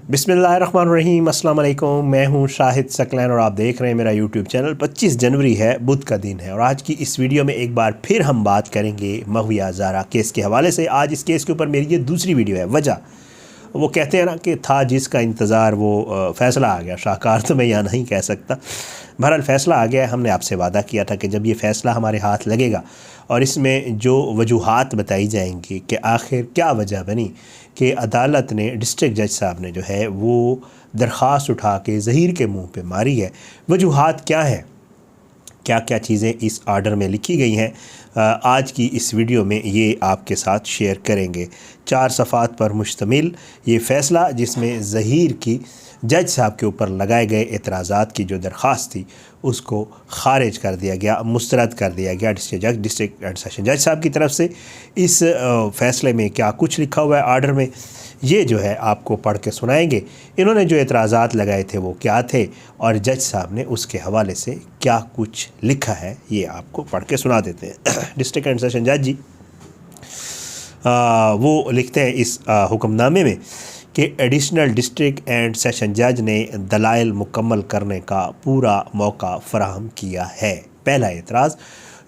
बिस्मिल्लाहिर्रहमानिर्रहीम, अस्सलाम वालेकुम। मैं हूं शाहिद सकलैन और आप देख रहे हैं मेरा यूट्यूब चैनल। 25 जनवरी है, बुध का दिन है और आज की इस वीडियो में एक बार फिर हम बात करेंगे महुआ ज़ारा केस के हवाले से। आज इस केस के ऊपर मेरी ये दूसरी वीडियो है। वजह वो कहते हैं ना कि था जिसका इंतज़ार वो फ़ैसला आ गया। शाहकार तो मैं यहाँ नहीं कह सकता। बहरहाल फ़ैसला आ गया। हमने आपसे वादा किया था कि जब ये फ़ैसला हमारे हाथ लगेगा और इसमें जो वजूहात बताई जाएंगी कि आखिर क्या वजह बनी कि अदालत ने, डिस्ट्रिक्ट जज साहब ने जो है वो दरख्वास्त उठा के ज़हीर के मुंह पे मारी है, वजूहात क्या हैं, क्या क्या चीज़ें इस आर्डर में लिखी गई हैं, आज की इस वीडियो में ये आपके साथ शेयर करेंगे। 4 सफ़ात पर मुश्तमिल ये फ़ैसला, जिसमें ज़हीर की जज साहब के ऊपर लगाए गए एतराज़ात की जो दरख्वास्त थी उसको ख़ारिज कर दिया गया, मुस्तरद कर दिया गया डिस्ट्रिक्ट एंड सेशन जज साहब की तरफ से। इस फ़ैसले में क्या कुछ लिखा हुआ है आर्डर में, ये जो है आपको पढ़ के सुनाएंगे। इन्होंने जो एतराज़ात लगाए थे वो क्या थे और जज साहब ने उसके हवाले से क्या कुछ लिखा है, ये आपको पढ़ के सुना देते हैं। डिस्ट्रिक्ट एंड सेशन जज जी वो लिखते हैं इस हुक्मनामे में कि एडिशनल डिस्ट्रिक्ट एंड सेशन जज ने दलाइल मुकम्मल करने का पूरा मौका फ़राहम किया है। पहला एतराज़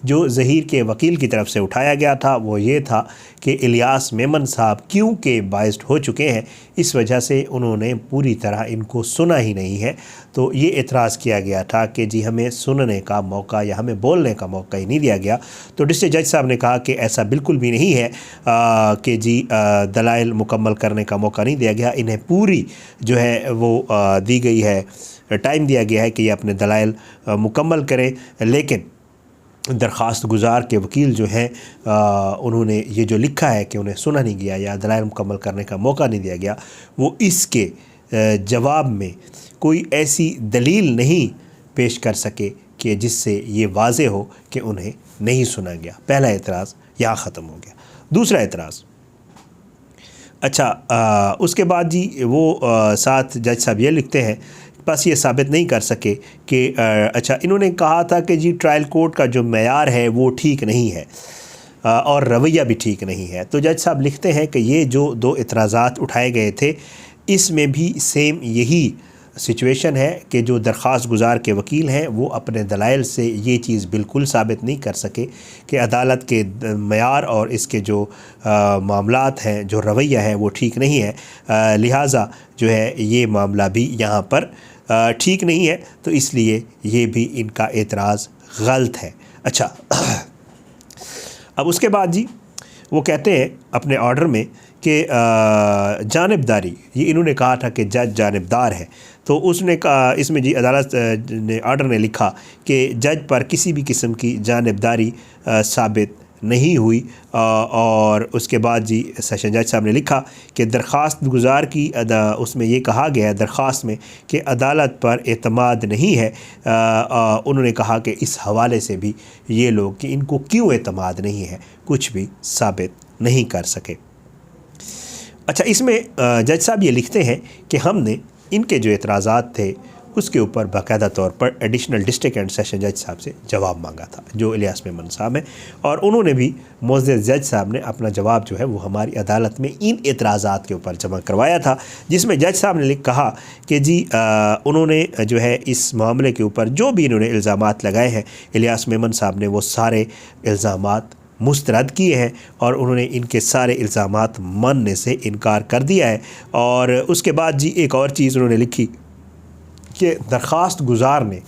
जो ज़हीर के वकील की तरफ से उठाया गया था वो ये था कि इलियास मेमन साहब क्योंकि बाइस्ड हो चुके हैं, इस वजह से उन्होंने पूरी तरह इनको सुना ही नहीं है। तो ये एतराज़ किया गया था कि जी हमें सुनने का मौका या हमें बोलने का मौका ही नहीं दिया गया। तो डिस्ट्रिक्ट जज साहब ने कहा कि ऐसा बिल्कुल भी नहीं है कि जी दलाइल मुकम्मल करने का मौका नहीं दिया गया, इन्हें पूरी जो है वो दी गई है, टाइम दिया गया है कि ये अपने दलाइल मुकम्मल करें। लेकिन दरख्वास्त गुज़ार के वकील जो हैं उन्होंने ये जो लिखा है कि उन्हें सुना नहीं गया या दलाइल मुकम्मल करने का मौका नहीं दिया गया, वो इसके जवाब में कोई ऐसी दलील नहीं पेश कर सके कि जिससे ये वाज़े हो कि उन्हें नहीं सुना गया। पहला एतराज़ यहाँ ख़त्म हो गया। दूसरा एतराज़, अच्छा उसके बाद जी वो साथ जज साहब ये लिखते हैं, बस ये साबित नहीं कर सके कि अच्छा इन्होंने कहा था कि जी ट्रायल कोर्ट का जो मेयार है वो ठीक नहीं है और रवैया भी ठीक नहीं है। तो जज साहब लिखते हैं कि ये जो 2 एतराज़ात उठाए गए थे इसमें भी सेम यही सिचुएशन है कि जो दरख्वास्त गुज़ार के वकील हैं वो अपने दलाइल से ये चीज़ बिल्कुल साबित नहीं कर सके कि अदालत के मयार और इसके जो मामलात हैं, जो रवैया है वो ठीक नहीं है। लिहाजा जो है ये मामला भी यहाँ पर ठीक नहीं है, तो इसलिए ये भी इनका एतराज़ गलत है। अच्छा अब उसके बाद जी वो कहते हैं अपने ऑर्डर में कि जानिबदारी, ये इन्होंने कहा था कि जज जानिबदार है, तो उसने कहा इसमें जी अदालत ने ऑर्डर ने लिखा कि जज पर किसी भी किस्म की जानिबदारी साबित नहीं हुई। और उसके बाद जी सेशन जज साहब ने लिखा कि दरख्वास्त गुज़ार की उसमें ये कहा गया है दरख्वास्त में कि अदालत पर एतमाद नहीं है। उन्होंने कहा कि इस हवाले से भी ये लोग कि इनको क्यों एतमाद नहीं है कुछ भी साबित नहीं कर सके। अच्छा इसमें जज साहब ये लिखते हैं कि हमने इनके जो एतराज़ात थे उसके ऊपर बाकायदा तौर पर एडिशनल डिस्ट्रिक्ट एंड सेशन जज साहब से जवाब मांगा था, जो इलियास मेमन साहब हैं, और उन्होंने भी मोअज़्ज़ज़ जज साहब ने अपना जवाब जो है वो हमारी अदालत में इन एतराज़ात के ऊपर जमा करवाया था, जिसमें जज साहब ने कहा कि जी उन्होंने जो है इस मामले के ऊपर जो भी इन्होंने इल्ज़ामात लगाए हैं इलियास मेमन साहब ने वो सारे इल्ज़ामात मुस्तरद किए हैं और उन्होंने इनके सारे इल्ज़ामात मानने से इनकार कर दिया है। और उसके बाद जी एक और चीज़ उन्होंने लिखी कि दरख्वास्त गुज़ार ने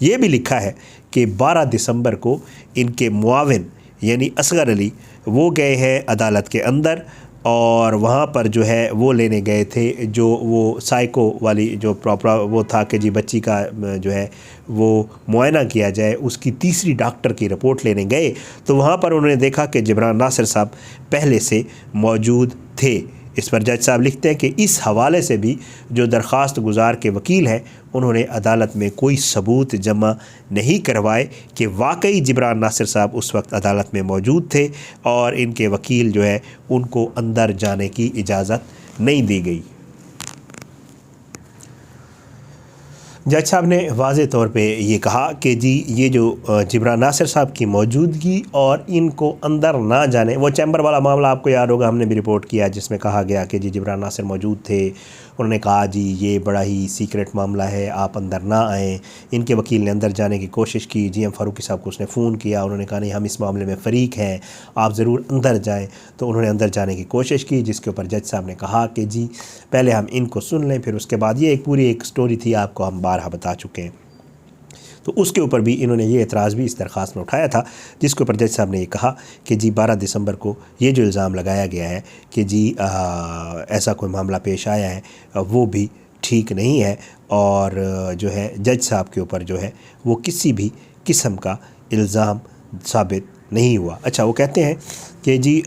ये भी लिखा है कि 12 दिसंबर को इनके मुआविन यानी असगर अली वो गए हैं अदालत के अंदर और वहाँ पर जो है वो लेने गए थे जो वो साइको वाली जो प्रॉपर वो था कि जी बच्ची का जो है वो मुआयना किया जाए, उसकी तीसरी डॉक्टर की रिपोर्ट लेने गए तो वहाँ पर उन्होंने देखा कि जिब्रान नासिर साहब पहले से मौजूद थे। इस पर जज साहब लिखते हैं कि इस हवाले से भी जो दरख्वास्त गुज़ार के वकील हैं उन्होंने अदालत में कोई सबूत जमा नहीं करवाए कि वाकई जिब्रान नासिर साहब उस वक्त अदालत में मौजूद थे और इनके वकील जो है उनको अंदर जाने की इजाज़त नहीं दी गई। जज साहब ने वाज़े तौर पे ये कहा कि जी ये जो जिब्रान नासिर साहब की मौजूदगी और इनको अंदर ना जाने, वो चैम्बर वाला मामला आपको याद होगा, हमने भी रिपोर्ट किया जिसमें कहा गया कि जी जिब्रान नासिर मौजूद थे, उन्होंने कहा जी ये बड़ा ही सीक्रेट मामला है, आप अंदर ना आएँ। इनके वकील ने अंदर जाने की कोशिश की, GM फ़ारूकी साहब को उसने फ़ोन किया, उन्होंने कहा नहीं हम इस मामले में फ़रीक हैं, आप ज़रूर अंदर जाएँ। तो उन्होंने अंदर जाने की कोशिश की, जिसके ऊपर जज साहब ने कहा कि जी पहले हम इनको सुन लें, फिर उसके बाद ये एक पूरी एक स्टोरी थी, आपको हम बारहा बता चुके हैं। तो उसके ऊपर भी इन्होंने ये एतराज़ भी इस दरख्वास्त में उठाया था, जिसके ऊपर जज साहब ने ये कहा कि जी 12 दिसंबर को ये जो इल्ज़ाम लगाया गया है कि जी ऐसा कोई मामला पेश आया है, वो भी ठीक नहीं है, और जो है जज साहब के ऊपर जो है वो किसी भी किस्म का इल्ज़ाम साबित नहीं हुआ। अच्छा, वो कहते हैं कि जी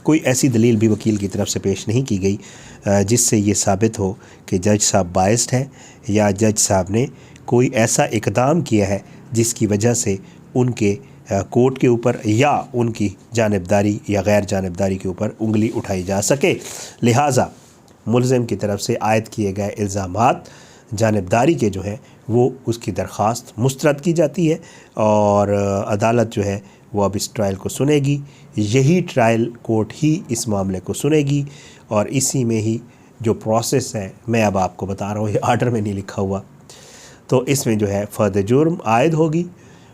कोई ऐसी दलील भी वकील की तरफ से पेश नहीं की गई जिससे ये साबित हो कि जज साहब बाइस्ड हैं, या जज साहब ने कोई ऐसा इक़दाम किया है जिसकी वजह से उनके कोर्ट के ऊपर या उनकी जानिबदारी या गैर जानिबदारी के ऊपर उंगली उठाई जा सके। लिहाजा मुल्ज़िम की तरफ से आयद किए गए इल्ज़ामात जानिबदारी के जो हैं वो उसकी दरख्वास्त मुस्तरद की जाती है, और अदालत जो है वो अब इस ट्रायल को सुनेगी। यही ट्रायल कोर्ट ही इस मामले को सुनेगी, और इसी में ही जो प्रोसेस है मैं अब आपको बता रहा हूँ, ये आर्डर में नहीं लिखा हुआ। तो इसमें जो है फ़र्द जुर्म आयद होगी,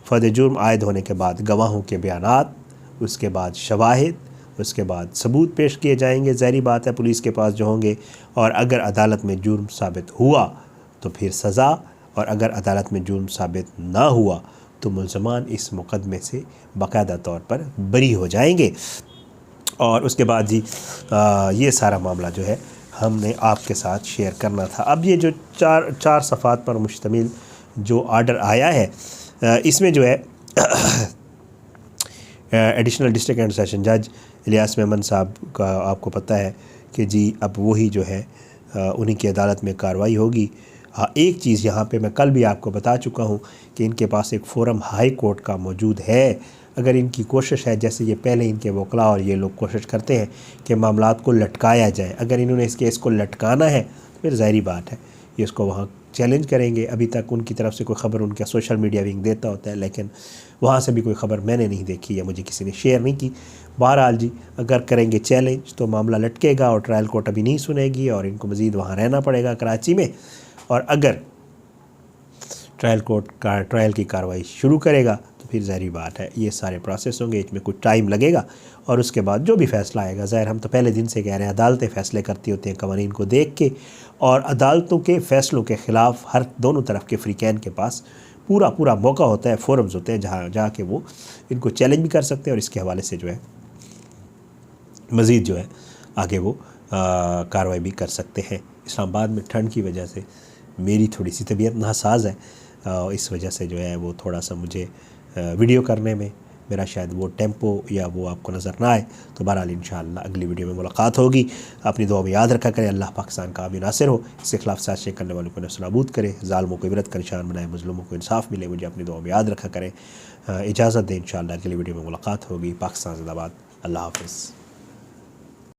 फ़र्द जुर्म आयद होने के बाद गवाहों के बयानात, उसके बाद शवाहिद, उसके बाद सबूत पेश किए जाएंगे, ज़ाहिर बात है पुलिस के पास जो होंगे, और अगर अदालत में जुर्म साबित हुआ तो फिर सज़ा, और अगर अदालत में जुर्म साबित ना हुआ तो मुल्ज़मान इस मुकदमे से बाकायदा तौर पर बरी हो जाएंगे। और उसके बाद जी ये सारा मामला जो है हमने आपके साथ शेयर करना था। अब ये जो चार सफ़ात पर मुश्तमिल जो आर्डर आया है, इसमें जो है एडिशनल डिस्ट्रिक्ट एंड सेशन जज इलियास मेमन साहब का आपको पता है कि जी अब वही जो है उन्हीं की अदालत में कार्रवाई होगी। हाँ, एक चीज़ यहाँ पे मैं कल भी आपको बता चुका हूँ कि इनके पास एक फ़ोरम हाई कोर्ट का मौजूद है। अगर इनकी कोशिश है, जैसे ये पहले इनके वकला और ये लोग कोशिश करते हैं कि मामलात को लटकाया जाए, अगर इन्होंने इस केस को लटकाना है तो फिर ज़ाहिरी बात है ये इसको वहाँ चैलेंज करेंगे। अभी तक उनकी तरफ से कोई ख़बर, उनका सोशल मीडिया विंग देता होता है, लेकिन वहाँ से भी कोई ख़बर मैंने नहीं देखी या मुझे किसी ने शेयर नहीं की। बहरहाल जी, अगर करेंगे चैलेंज तो मामला लटकेगा और ट्रायल कोर्ट अभी नहीं सुनेगी और इनको मज़ीद वहाँ रहना पड़ेगा कराची में। और अगर ट्रायल कोर्ट का ट्रायल की कार्रवाई शुरू करेगा तो फिर ज़ाहिर बात है ये सारे प्रोसेस होंगे, इसमें कुछ टाइम लगेगा, और उसके बाद जो भी फ़ैसला आएगा, ज़ाहिर हम तो पहले दिन से कह रहे हैं अदालतें फ़ैसले करती होती हैं कवानीन को देख के, और अदालतों के फ़ैसलों के ख़िलाफ़ हर दोनों तरफ के फ़रीक़ैन के पास पूरा मौका होता है, फोरम्स होते हैं जहाँ जाके वो इनको चैलेंज भी कर सकते हैं, और इसके हवाले से जो है मज़ीद जो है आगे वो कार्रवाई भी कर सकते हैं। इस्लामाबाद में ठंड की वजह से मेरी थोड़ी सी तबीयत नासाज है, इस वजह से जो है वो थोड़ा सा मुझे वीडियो करने में मेरा शायद वो टेम्पो या वो आपको नज़र ना आए। तो बहरहाल इंशाअल्लाह अगली वीडियो में मुलाकात होगी। अपनी दुआ में याद रखा करें, अल्लाह पाकिस्तान का आमीन नासिर हो, इसके खिलाफ साजिशें करने वालों को नफ्स नाबूद करे, ज़ालिमों को इबरत का निशान बनाए, मज़लूमों को इंसाफ मिले। मुझे अपनी दुआ में याद रखा करें। इजाज़त दें, इंशाअल्लाह अगली वीडियो में मुलाकात होगी। पाकिस्तान ज़िंदाबाद। अल्लाह हाफ़िज़।